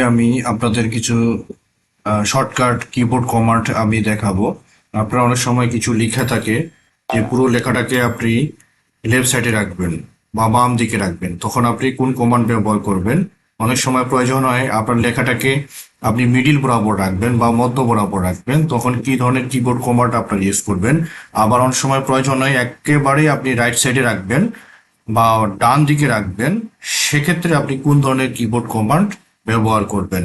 আমি আপনাদের কিছু শর্টকাট কিবোর্ড কমান্ড আমি দেখাবো। আপনারা অনেক সময় কিছু লেখা থাকে যে পুরো লেখাটাকে আপনি লেফট সাইডে রাখবেন বা বাম দিকে রাখবেন, তখন আপনি কোন কমান্ড ব্যবহার করবেন? অনেক সময় প্রয়োজন হয় আপনার লেখাটাকে আপনি মিডিল বরাবর রাখবেন বা মধ্য বরাবর রাখবেন, তখন কি ধরনের কিবোর্ড কমান্ড আপনার ইউজ করবেন? আবার অনেক সময় প্রয়োজন হয় একেবারে আপনি রাইট সাইডে রাখবেন বা ডান দিকে রাখবেন, সেক্ষেত্রে আপনি কোন ধরনের কিবোর্ড কমান্ড ব্যবহার করবেন?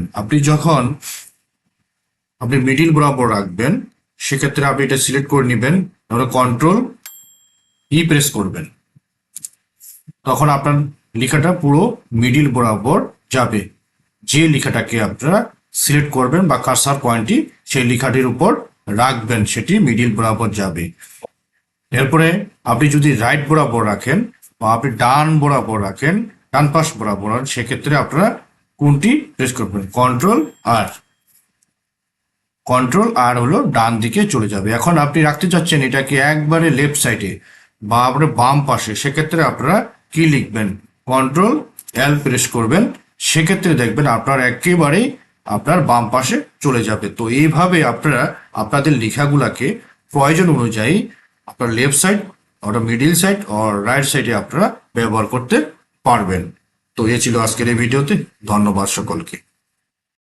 আপনি মিডিল বরাবর রাখবেন, সেক্ষেত্রে আপনি এটা সিলেক্ট করে নেবেন, ধরো কন্ট্রোল প্রেস করবেন, তখন আপনার লেখাটা পুরো মিডিল বরাবর যাবে। যে লেখাটাকে আপনারা সিলেক্ট করবেন বা কার্সার পয়েন্টটি সেই লেখাটির উপর রাখবেন, সেটি মিডিল বরাবর যাবে। এরপরে আপনি যদি রাইট বরাবর রাখেন বা আপনি ডান বরাবর রাখেন, ডান পাশ বরাবর, সেক্ষেত্রে আপনারা কোনটি প্রেস করবেন? কন্ট্রোল আর হলো ডান দিকে চলে যাবে। এখন আপনি রাখতে চাচ্ছেন এটাকে একবারে লেফট সাইডে বা আপনার বাম পাশে, সেক্ষেত্রে আপনারা কি লিখবেন? কন্ট্রোল প্রেস করবেন, সেক্ষেত্রে দেখবেন আপনার একেবারেই আপনার বাম পাশে চলে যাবে। তো এইভাবে আপনারা আপনাদের লেখাগুলাকে প্রয়োজন অনুযায়ী আপনার লেফট সাইড, ওটা মিডিল সাইড আর রাইট সাইডে আপনারা ব্যবহার করতে পারবেন। তো এ ছিল আজকের এই ভিডিওতে। ধন্যবাদ সকলকে।